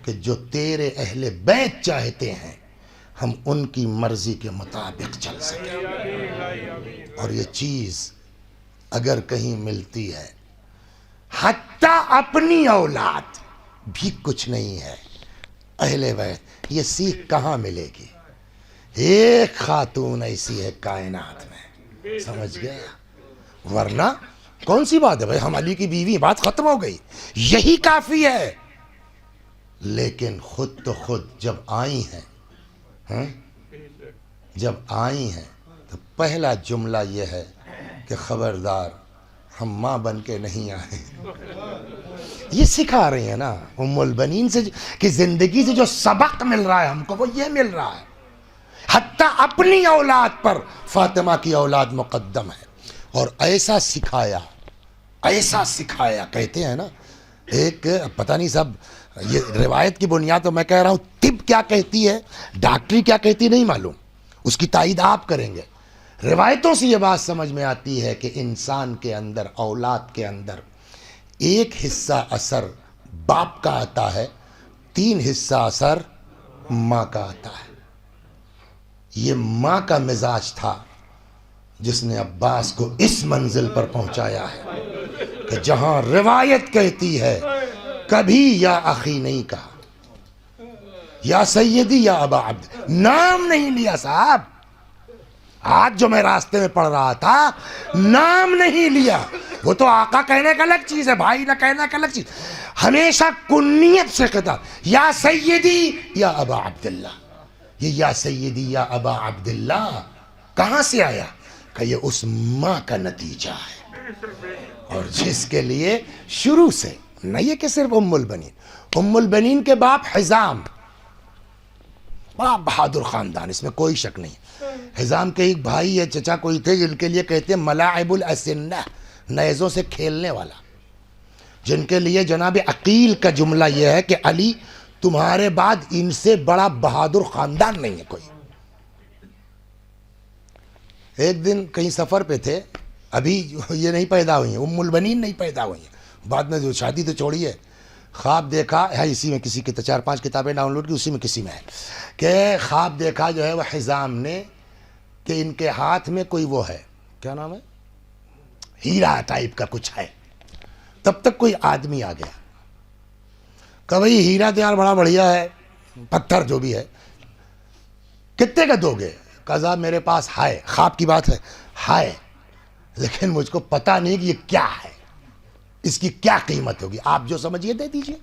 کہ جو تیرے اہل بیت چاہتے ہیں ہم ان کی مرضی کے مطابق چل سکیں. اور یہ چیز اگر کہیں ملتی ہے حتیٰ اپنی اولاد بھی کچھ نہیں ہے اہل بیت، یہ سیکھ کہاں ملے گی؟ ایک خاتون ایسی ہے کائنات میں، سمجھ گیا؟ ورنہ کون سی بات ہے بھائی، ہم علی کی بیوی، بات ختم ہو گئی، یہی کافی ہے. لیکن خود تو خود جب آئی ہیں، جب آئی ہیں تو پہلا جملہ یہ ہے کہ خبردار ہم ماں بن کے نہیں آئے. یہ سکھا رہی ہیں نا ام البنین سے کہ زندگی سے جو سبق مل رہا ہے ہم کو وہ یہ مل رہا ہے. حتیٰ اپنی اولاد پر فاطمہ کی اولاد مقدم ہے. اور ایسا سکھایا کہتے ہیں نا، ایک پتہ نہیں صاحب یہ روایت کی بنیاد تو میں کہہ رہا ہوں، طب کیا کہتی ہے ڈاکٹری کیا کہتی نہیں معلوم، اس کی تائید آپ کریں گے. روایتوں سے یہ بات سمجھ میں آتی ہے کہ انسان کے اندر، اولاد کے اندر، ایک حصہ اثر باپ کا آتا ہے، 3 حصہ اثر ماں کا آتا ہے. یہ ماں کا مزاج تھا جس نے عباس کو اس منزل پر پہنچایا ہے کہ جہاں روایت کہتی ہے کبھی یا اخی نہیں کہا، یا سیدی یا ابا عبد، نام نہیں لیا صاحب. آج جو میں راستے میں پڑھ رہا تھا نام نہیں لیا، وہ تو آقا کہنے کا الگ چیز ہے، بھائی نہ کہنے کا الگ چیز. ہمیشہ کنیت سے خطاب، یا سیدی یا ابا عبداللہ. یہ یا سیدی یا ابا عبداللہ کہاں سے آیا؟ کہ یہ اس ماں کا نتیجہ ہے، اور جس کے لیے شروع سے نہ یہ کہ صرف ام البنین کے باپ حزام، بڑا بہادر خاندان، اس میں کوئی شک نہیں. حزام کے ایک بھائی یا چچا کوئی تھے جن کے لیے کہتے ہیں ملاعب الاسنہ، نیزوں سے کھیلنے والا، جن کے لیے جناب عقیل کا جملہ یہ ہے کہ علی تمہارے بعد ان سے بڑا بہادر خاندان نہیں ہے کوئی. ایک دن کہیں سفر پہ تھے، ابھی یہ نہیں پیدا ہوئی ہیں، ام البنین نہیں پیدا ہوئی ہیں، بعد میں جو شادی تو چھوڑی ہے. خواب دیکھا ہے، اسی میں کسی کی 4-5 کتابیں ڈاؤن لوڈ کی، اسی میں کسی میں ہے کہ خواب دیکھا جو ہے وہ حزام نے کہ ان کے ہاتھ میں کوئی وہ ہے، کیا نام ہے، ہیرا ٹائپ کا کچھ ہے. تب تک کوئی آدمی آ گیا کہ بھئی ہیرا تو یار بڑا بڑھیا ہے، پتھر جو بھی ہے، کتنے کا دو گے؟ کہا صاحب میرے پاس ہے، خواب کی بات ہے، لیکن مجھ کو پتہ نہیں کہ یہ کیا ہے، اس کی کیا قیمت ہوگی، آپ جو سمجھیے دے دیجئے.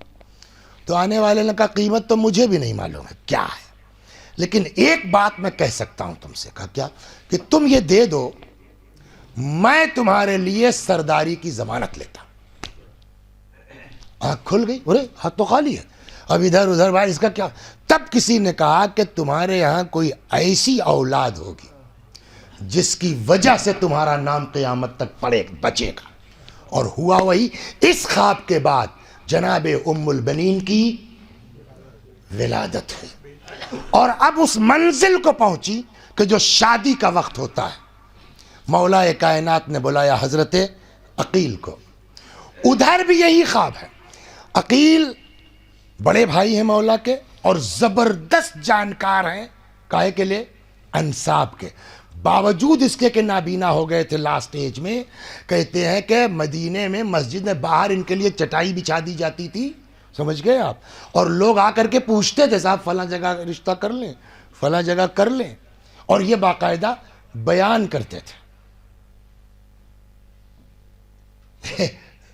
تو آنے والے نے کہا قیمت تو مجھے بھی نہیں معلوم ہے کیا ہے، لیکن ایک بات میں کہہ سکتا ہوں تم سے. کہا کیا؟ کہ تم یہ دے دو، میں تمہارے لیے سرداری کی ضمانت لیتا. آنکھ کھل گئی، ارے ہاتھ تو خالی ہے، اب ادھر ادھر بھائی اس کا کیا. تب کسی نے کہا کہ تمہارے یہاں کوئی ایسی اولاد ہوگی جس کی وجہ سے تمہارا نام قیامت تک بچے گا. اور ہوا وہی. اس خواب کے بعد جناب ام البنین کی ولادت ہوئی، اور اب اس منزل کو پہنچی کہ جو شادی کا وقت ہوتا ہے. مولا کائنات نے بلایا حضرت عقیل کو. ادھر بھی یہی خواب ہے. عقیل بڑے بھائی ہیں مولا کے اور زبردست جانکار ہیں، کاہے کے لیے؟ انساب کے. باوجود اس کے کہ نابینا ہو گئے تھے لاسٹ ایج میں، کہتے ہیں کہ مدینے میں مسجد میں باہر ان کے لیے چٹائی بچھا دی جاتی تھی، سمجھ گئے آپ، اور لوگ آ کر کے پوچھتے تھے صاحب فلاں جگہ رشتہ کر لیں، فلاں جگہ کر لیں، اور یہ باقاعدہ بیان کرتے تھے.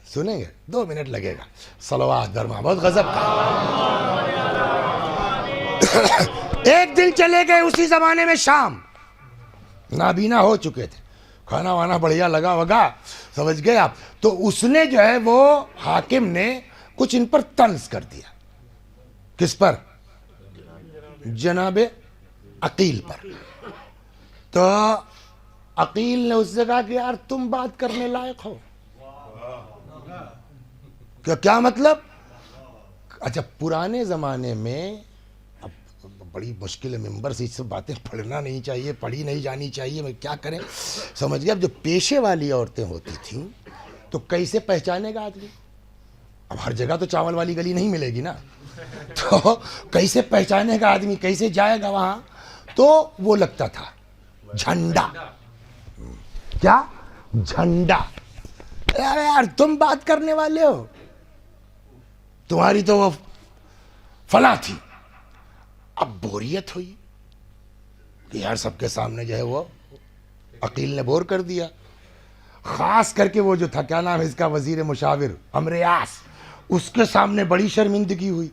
سنیں گے؟ 2 منٹ لگے گا. صلوات بر محمد، غضب کا. ایک دن چلے گئے اسی زمانے میں شام، نابینا ہو چکے تھے، کھانا وانا بڑھیا لگا وگا، سمجھ گئے آپ. تو اس نے جو ہے وہ حاکم نے کچھ ان پر طنز کر دیا. کس پر؟ جناب عقیل پر. تو عقیل نے اس سے کہا کہ یار تم بات کرنے لائق ہو. کیا مطلب؟ اچھا پرانے زمانے میں بڑی مشکل ہے، ممبر سے یہ سب باتیں پڑھنا نہیں چاہیے، پڑھی نہیں جانی چاہیے، میں کیا کریں، سمجھ گیا. اب جو پیشے والی عورتیں ہوتی تھیں تو کیسے پہچانے گا آدمی؟ اب ہر جگہ تو چاول والی گلی نہیں ملے گی نا، تو کیسے پہچانے گا آدمی، کیسے جائے گا وہاں؟ تو وہ لگتا تھا جھنڈا. کیا؟ جھنڈا. ارے یار تم بات کرنے والے ہو، تمہاری تو وہ فلاں تھی. اب بوریت ہوئی کہ یار سب کے سامنے جو ہے وہ عقیل نے بور کر دیا. خاص کر کے وہ جو تھا، کیا نام ہے اس کا، وزیر مشاور امریاس، اس کے سامنے بڑی شرمندگی ہوئی.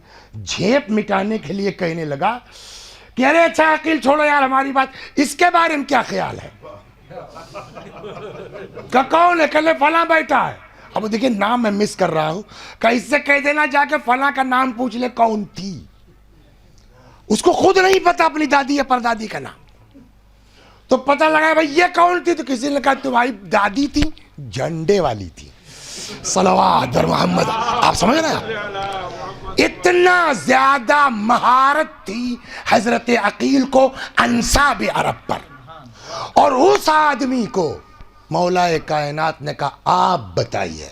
جھیپ مٹانے کے لیے کہنے لگا کہ ارے اچھا عقیل چھوڑو یار ہماری بات، اس کے بارے میں کیا خیال ہے؟ کہ کون ہے؟ کہ لے فلاں بیٹا ہے. اب دیکھیں نام میں مس کر رہا ہوں، کہ اس سے کہہ دینا جا کے فلاں کا نام پوچھ لے کون تھی. اس کو خود نہیں پتا اپنی دادی یا پردادی کا نام. تو پتہ لگا بھائی یہ کون تھی، تو کسی نے کہا تمہاری دادی تھی، جھنڈے والی تھی. صلوات بر محمد. آپ سمجھ رہے ہیں؟ اتنا زیادہ مہارت تھی حضرت عقیل کو انساب عرب پر. اور اس آدمی کو مولا کائنات نے کہا آپ بتائیے.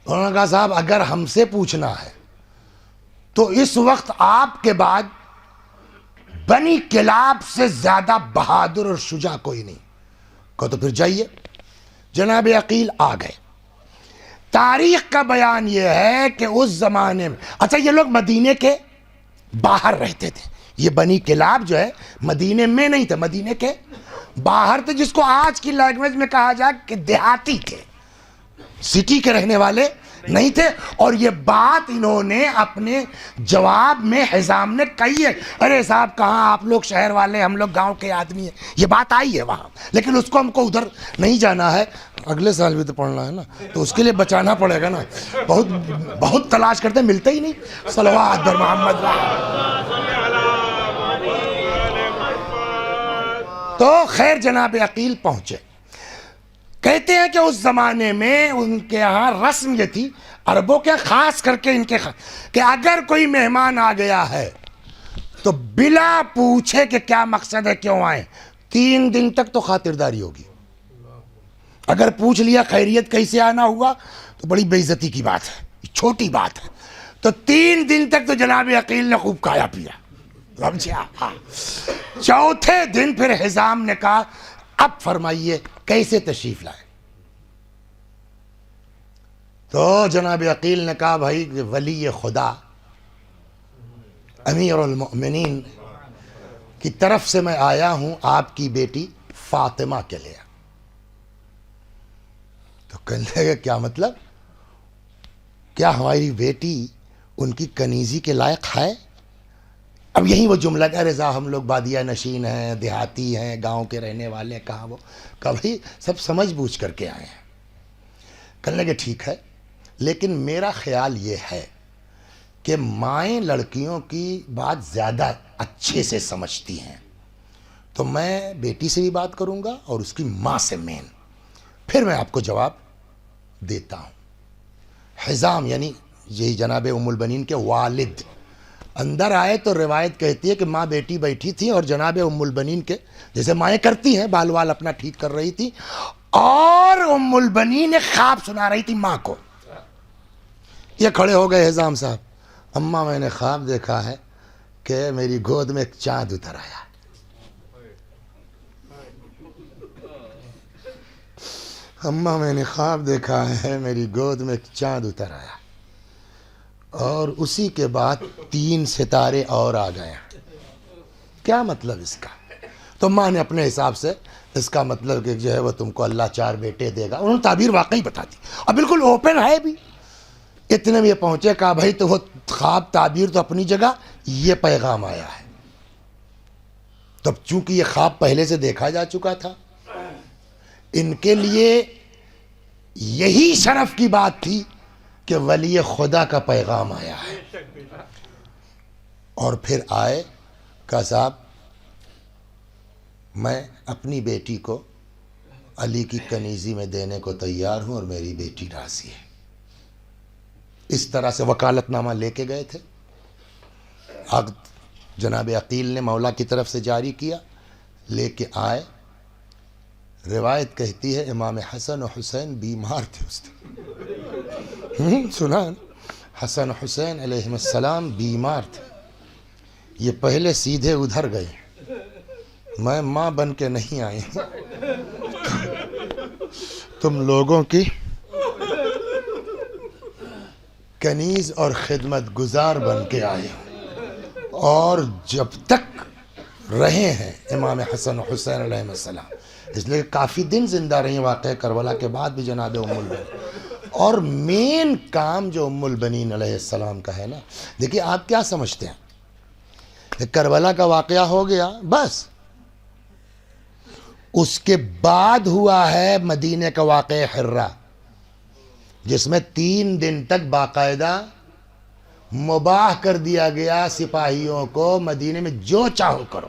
انہوں نے کہا صاحب اگر ہم سے پوچھنا ہے تو اس وقت آپ کے بعد بنی کلاب سے زیادہ بہادر اور شجاع کوئی نہیں. کہو تو پھر جائیے. جناب عقیل آ گئے. تاریخ کا بیان یہ ہے کہ اس زمانے میں، اچھا یہ لوگ مدینے کے باہر رہتے تھے. یہ بنی کلاب جو ہے مدینے میں نہیں تھے، مدینے کے باہر تھے، جس کو آج کی لینگویج میں کہا جائے کہ دیہاتی تھے، سٹی کے رہنے والے نہیں تھے. اور یہ بات انہوں نے اپنے جواب میں حزام نے کہی ہے. ارے صاحب کہاں آپ لوگ شہر والے، ہم لوگ گاؤں کے آدمی ہیں. یہ بات آئی ہے وہاں، لیکن اس کو ہم کو ادھر نہیں جانا ہے. اگلے سال بھی تو پڑھنا ہے نا، تو اس کے لیے بچانا پڑے گا نا. بہت تلاش کرتے ملتے ہی نہیں. صلوات بر محمد. تو خیر جناب عقیل پہنچے. کہتے ہیں کہ اس زمانے میں ان کے ہاں رسم یہ تھی، عربوں کے خاص کر کے ان کے کہ اگر کوئی مہمان آ گیا ہے تو بلا پوچھے کہ کیا مقصد ہے، کیوں آئے، 3 دن تک تو خاطرداری ہوگی. اگر پوچھ لیا خیریت کیسے آنا ہوا تو بڑی بے عزتی کی بات ہے، چھوٹی بات ہے. تو 3 دن تک تو جناب عقیل نے خوب کھایا پیا. چوتھے دن پھر حزام نے کہا اب فرمائیے کیسے تشریف لائے. تو جناب عقیل نے کہا بھائی ولی خدا امیر المؤمنین کی طرف سے میں آیا ہوں آپ کی بیٹی فاطمہ کے لیے. تو کہنے لگے کیا مطلب، کیا ہماری بیٹی ان کی کنیزی کے لائق ہے؟ اب یہی وہ جملہ کہ رضا ہم لوگ بادیہ نشین ہیں، دیہاتی ہیں، گاؤں کے رہنے والے. کہاں وہ کبھی سب سمجھ بوجھ کر کے آئے ہیں. کہنے لگے ٹھیک ہے، لیکن میرا خیال یہ ہے کہ مائیں لڑکیوں کی بات زیادہ اچھے سے سمجھتی ہیں، تو میں بیٹی سے بھی بات کروں گا اور اس کی ماں سے مین، پھر میں آپ کو جواب دیتا ہوں. حزام یعنی یہی جناب ام البنین کے والد اندر آئے تو روایت کہتی ہے کہ ماں بیٹی بیٹھی تھی اور جناب ام البنین کے جیسے مائیں کرتی ہیں بال وال اپنا ٹھیک کر رہی تھی، اور ام البنین ایک خواب سنا رہی تھی ماں کو. یہ کھڑے ہو گئے حزام صاحب، اماں میں نے خواب دیکھا ہے کہ میری گود میں ایک چاند اتر آیا. اماں میں نے خواب دیکھا ہے میری گود میں ایک چاند اتر آیا، اور اسی کے بعد 3 ستارے اور آ گئے. کیا مطلب اس کا؟ تو ماں نے اپنے حساب سے اس کا مطلب کہ جو ہے وہ تم کو اللہ 4 بیٹے دے گا. انہوں نے تعبیر واقعی بتا دی اور بالکل اوپن ہے بھی. اتنے میں یہ پہنچے کہا بھائی تو وہ خواب تعبیر تو اپنی جگہ، یہ پیغام آیا ہے. تب چونکہ یہ خواب پہلے سے دیکھا جا چکا تھا، ان کے لیے یہی شرف کی بات تھی کہ ولی خدا کا پیغام آیا ہے. اور پھر آئے، کہا صاحب میں اپنی بیٹی کو علی کی کنیزی میں دینے کو تیار ہوں اور میری بیٹی راضی ہے. اس طرح سے وکالت نامہ لے کے گئے تھے. عقد جناب عقیل نے مولا کی طرف سے جاری کیا، لے کے آئے. روایت کہتی ہے امام حسن و حسین بیمار تھے اس دن. سنا حسن حسین علیہ السلام بیمار تھے، یہ پہلے سیدھے ادھر گئے، میں ماں بن کے نہیں آئی، تم لوگوں کی کنیز اور خدمت گزار بن کے آئے ہوں، اور جب تک رہے ہیں امام حسن حسین علیہ السلام، اس لیے کافی دن زندہ رہی واقعہ کربلا کے بعد بھی جناب ام البنین، اور مین کام جو ام البنین علیہ السلام کا ہے نا، دیکھیے آپ کیا سمجھتے ہیں کہ کربلا کا واقعہ ہو گیا بس، اس کے بعد ہوا ہے مدینے کا واقعہ حرہ، جس میں 3 دن تک باقاعدہ مباح کر دیا گیا سپاہیوں کو مدینے میں جو چاہو کرو،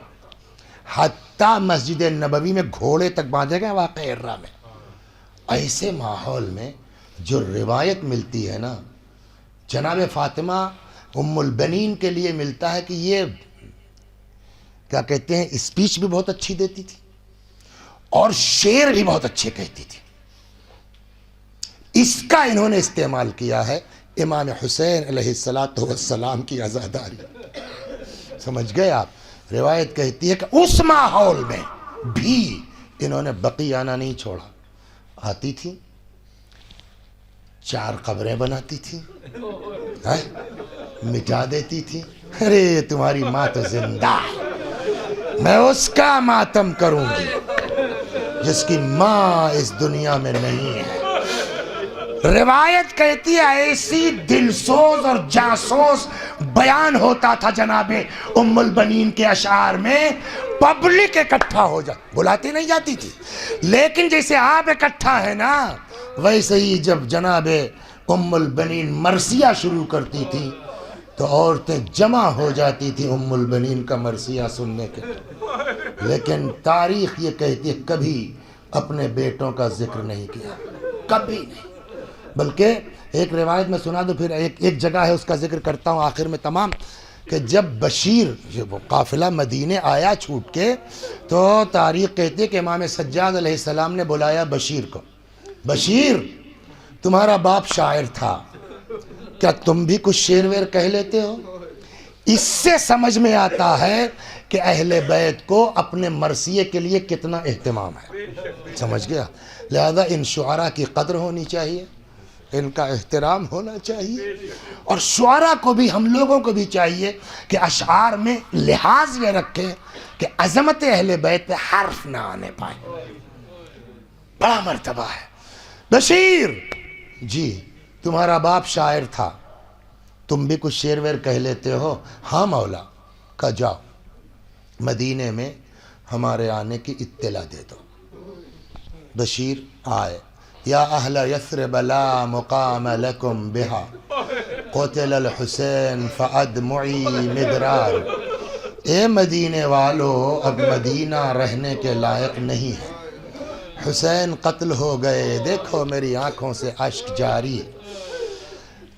حتیٰ مسجد نبوی میں گھوڑے تک باندھے گئے واقعہ حرہ میں۔ ایسے ماحول میں جو روایت ملتی ہے نا جناب فاطمہ ام البنین کے لیے ملتا ہے کہ یہ کیا کہتے ہیں اسپیچ بھی بہت اچھی دیتی تھی اور شعر بھی بہت اچھے کہتی تھی، اس کا انہوں نے استعمال کیا ہے امام حسین علیہ السلام کی عزاداری، سمجھ گئے آپ؟ روایت کہتی ہے کہ اس ماحول میں بھی انہوں نے بقی آنا نہیں چھوڑا، آتی تھی 4 قبریں بناتی تھی، مٹا دیتی تھی، ارے تمہاری ماں تو زندہ ہے، میں اس کا ماتم کروں گی جس کی ماں اس دنیا میں نہیں ہے۔ روایت کہتی ہے ایسی دلسوز اور جاسوس بیان ہوتا تھا جناب ام البنین کے اشعار میں، پبلک اکٹھا ہو بلاتی نہیں جاتی تھی، لیکن جیسے آپ اکٹھا ہے نا ویسے ہی جب جناب ام البنین مرثیہ شروع کرتی تھی تو عورتیں جمع ہو جاتی تھی ام البنین کا مرثیہ سننے کے، لیکن تاریخ یہ کہتی ہے کبھی اپنے بیٹوں کا ذکر نہیں کیا، کبھی نہیں، بلکہ ایک روایت میں سنا دو، پھر ایک جگہ ہے اس کا ذکر کرتا ہوں آخر میں تمام، کہ جب بشیر جب قافلہ مدینے آیا چھوٹ کے تو تاریخ کہتی ہے کہ امام سجاد علیہ السلام نے بلایا بشیر کو، بشیر تمہارا باپ شاعر تھا، کیا تم بھی کچھ شعر ویر کہہ لیتے ہو؟ اس سے سمجھ میں آتا ہے کہ اہل بیت کو اپنے مرثیے کے لیے کتنا اہتمام ہے، سمجھ گیا؟ لہذا ان شعراء کی قدر ہونی چاہیے، ان کا احترام ہونا چاہیے، اور شعراء کو بھی ہم لوگوں کو بھی چاہیے کہ اشعار میں لحاظ یہ رکھیں کہ عظمت اہل بیت پہ حرف نہ آنے پائے، بڑا مرتبہ ہے۔ بشیر جی تمہارا باپ شاعر تھا، تم بھی کچھ شعر ویر کہہ لیتے ہو؟ ہاں مولا، کہا جاؤ مدینے میں ہمارے آنے کی اطلاع دے دو۔ بشیر آئے، یا اہل یثرب لا مقام لکم بہا قتل الحسین فادمعی مدرار، اے مدینے والو اب مدینہ رہنے کے لائق نہیں ہے، حسین قتل ہو گئے، دیکھو میری آنکھوں سے اشک جاری ہے۔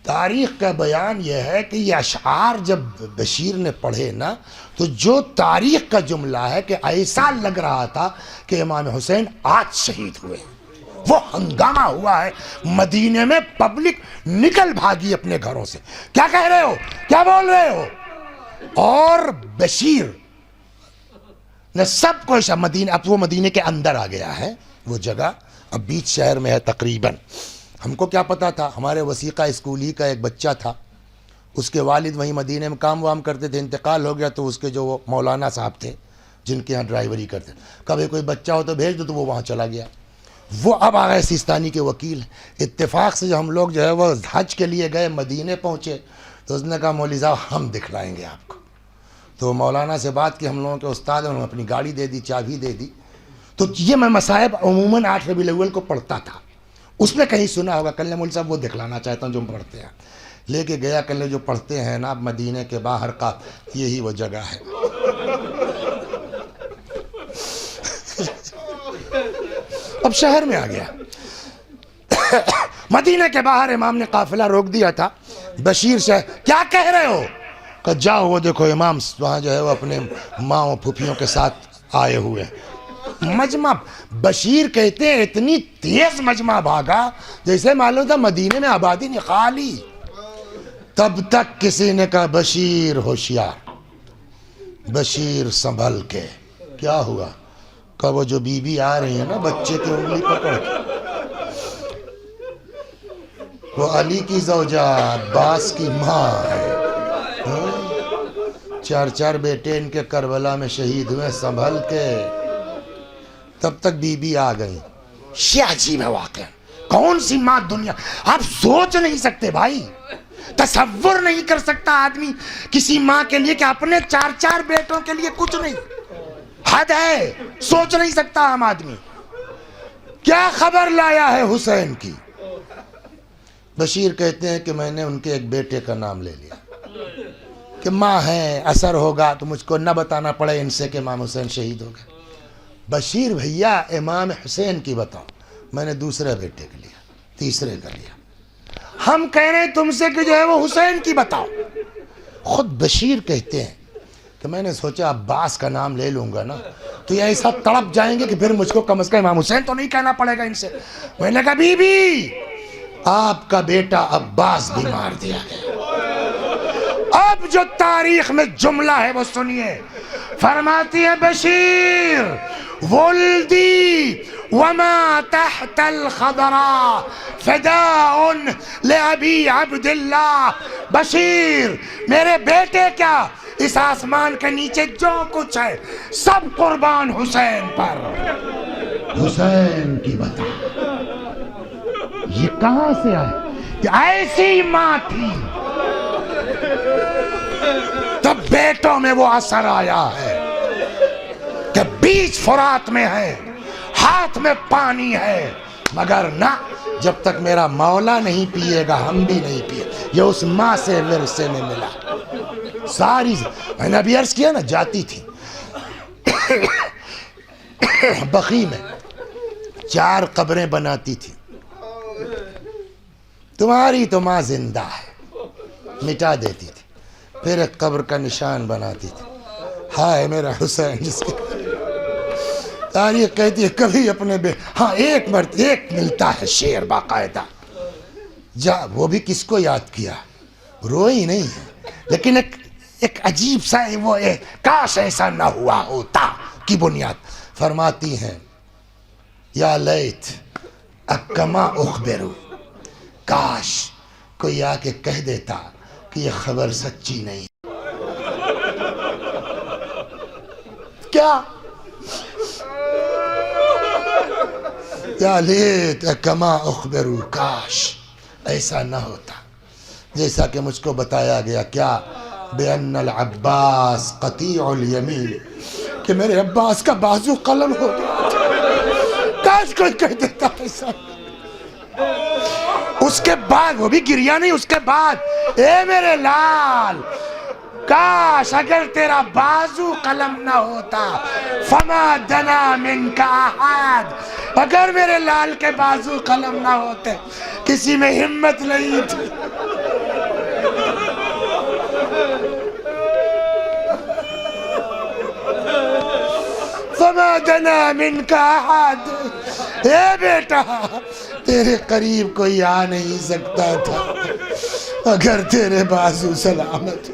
تاریخ کا بیان یہ ہے کہ یہ اشعار جب بشیر نے پڑھے نا تو جو تاریخ کا جملہ ہے کہ ایسا لگ رہا تھا کہ امام حسین آج شہید ہوئے، وہ ہنگامہ ہوا ہے مدینے میں، پبلک نکل بھاگی اپنے گھروں سے، کیا کہہ رہے ہو، کیا بول رہے ہو؟ اور بشیر نے سب کو مدینہ، اب وہ مدینے کے اندر آ گیا ہے، وہ جگہ اب بیچ شہر میں ہے تقریباً، ہم کو کیا پتا تھا، ہمارے وثیقہ اسکولی کا ایک بچہ تھا، اس کے والد وہیں مدینے میں کام وام کرتے تھے، انتقال ہو گیا تو اس کے جو وہ مولانا صاحب تھے جن کے ہاں ڈرائیوری کرتے، کبھی کوئی بچہ ہو تو بھیج دو، تو وہ وہاں چلا گیا، وہ اب آ گئے سیستانی کے وکیل، اتفاق سے جو ہم لوگ جو ہے وہ حج کے لیے گئے مدینے پہنچے تو اس نے کہا مولوی صاحب ہم دکھلائیں گے آپ کو، تو مولانا سے بات کی، ہم لوگوں کے استاد انہوں نے اپنی گاڑی دے دی، چابی دے دی، تو یہ میں مصائب عموماً 8 ربیع الاول کو پڑھتا تھا، اس نے کہیں سنا ہوگا، کل مولوی صاحب وہ دکھلانا چاہتا ہوں جو ہم پڑھتے ہیں، لے کے گیا، کل جو پڑھتے ہیں نا مدینے کے باہر کا یہی وہ جگہ ہے، اب شہر میں آ گیا، مدینہ کے باہر امام نے قافلہ روک دیا تھا، بشیر سے کیا کہہ رہے ہو؟ کہ جاؤ وہ دیکھو امام وہاں جو ہے وہ اپنے ماں و پھوپھیوں کے ساتھ آئے ہوئے، مجمع بشیر کہتے ہیں اتنی تیز مجمع بھاگا جیسے معلوم تھا مدینے میں آبادی نہیں خالی. تب تک کسی نے کہا بشیر ہوشیار، بشیر سنبھل کے. کیا ہوا؟ کہ وہ جو بی بی آ رہی ہے نا بچے کی انگلی پکڑ کے، وہ علی کی زوجہ عباس کی ماں ہے. 4 بیٹے ان کے کربلا میں شہید ہوئے، سنبھل کے. تب تک بی بی آ گئی. یہ عجیب ہے واقعہ. کون سی ماں دنیا، آپ سوچ نہیں سکتے بھائی، تصور نہیں کر سکتا آدمی کسی ماں کے لیے کہ اپنے 4 بیٹوں کے لیے کچھ نہیں. حد ہے، سوچ نہیں سکتا ہم آدمی. کیا خبر لایا ہے حسین کی؟ بشیر کہتے ہیں کہ میں نے ان کے ایک بیٹے کا نام لے لیا کہ ماں ہے، اثر ہوگا تو مجھ کو نہ بتانا پڑے ان سے کہ امام حسین شہید ہو گئے. بشیر بھیا امام حسین کی بتاؤ. میں نے دوسرے بیٹے کا لیا، تیسرے کا لیا. ہم کہہ رہے ہیں تم سے کہ جو ہے وہ حسین کی بتاؤ. خود بشیر کہتے ہیں کہ میں نے سوچا عباس کا نام لے لوں گا نا تو یہ ایسا تڑپ جائیں گے کہ پھر مجھ کو کم از کم امام حسین تو نہیں کہنا پڑے گا ان سے. میں نے کہا بی بی آپ کا بیٹا عباس بھی مار دیا گیا. اب جو تاریخ میں جملہ ہے وہ سنیے. فرماتی ہے بشیر ولدی وما تحت الخضراء فداء لأبی عبداللہ. بشیر میرے بیٹے کیا، اس آسمان کے نیچے جو کچھ ہے سب قربان حسین پر. حسین کی بتا یہ کہاں سے آئے کہ ایسی ماں تھی تب بیٹوں میں وہ اثر آیا ہے کہ بیچ فرات میں ہے، ہاتھ میں پانی ہے، مگر نہ جب تک میرا مولا نہیں پیے گا ہم بھی نہیں پیے. یہ اس ماں سے ورثے میں ملا. ساری میں نے ابھی عرض کیا نا جاتی تھی بقی میں 4 قبریں بناتی تھی. تمہاری تو ماں زندہ ہے، مٹا دیتی تھی. پھر ایک قبر کا نشان بناتی تھی، ہائے میرا حسین. جس کی تاریخ کہتی ہے کبھی اپنے ہاں ایک ملتا ہے شعر باقاعدہ. وہ بھی کس کو یاد کیا، روئی نہیں ہے لیکن ایک عجیب سا وہ کاش ایسا نہ ہوا ہوتا کی بنیاد. فرماتی ہیں یا لیت اکما اخبرو، کاش کوئی آ کے کہہ دیتا کہ یہ خبر سچی نہیں. کیا یا لیت اکما اخبرو، کاش ایسا نہ ہوتا جیسا کہ مجھ کو بتایا گیا. کیا بِأَنَّ الْعَبَّاسِ قَطِيعُ الْيَمِينِ، کہ میرے عباس کا بازو قلم ہو گیا. کاش کوئی کہہ دیتا ایسا. اس کے بعد وہ بھی گریا نہیں، اس کے بعد اے میرے لال کاش اگر تیرا بازو قلم نہ ہوتا. فما دنا منک احد، اگر میرے لال کے بازو قلم نہ ہوتے کسی میں ہمت نہیں تھی. فما دنا منک احد، اے بیٹا تیرے قریب کوئی آ نہیں سکتا تھا اگر تیرے بازو سلامت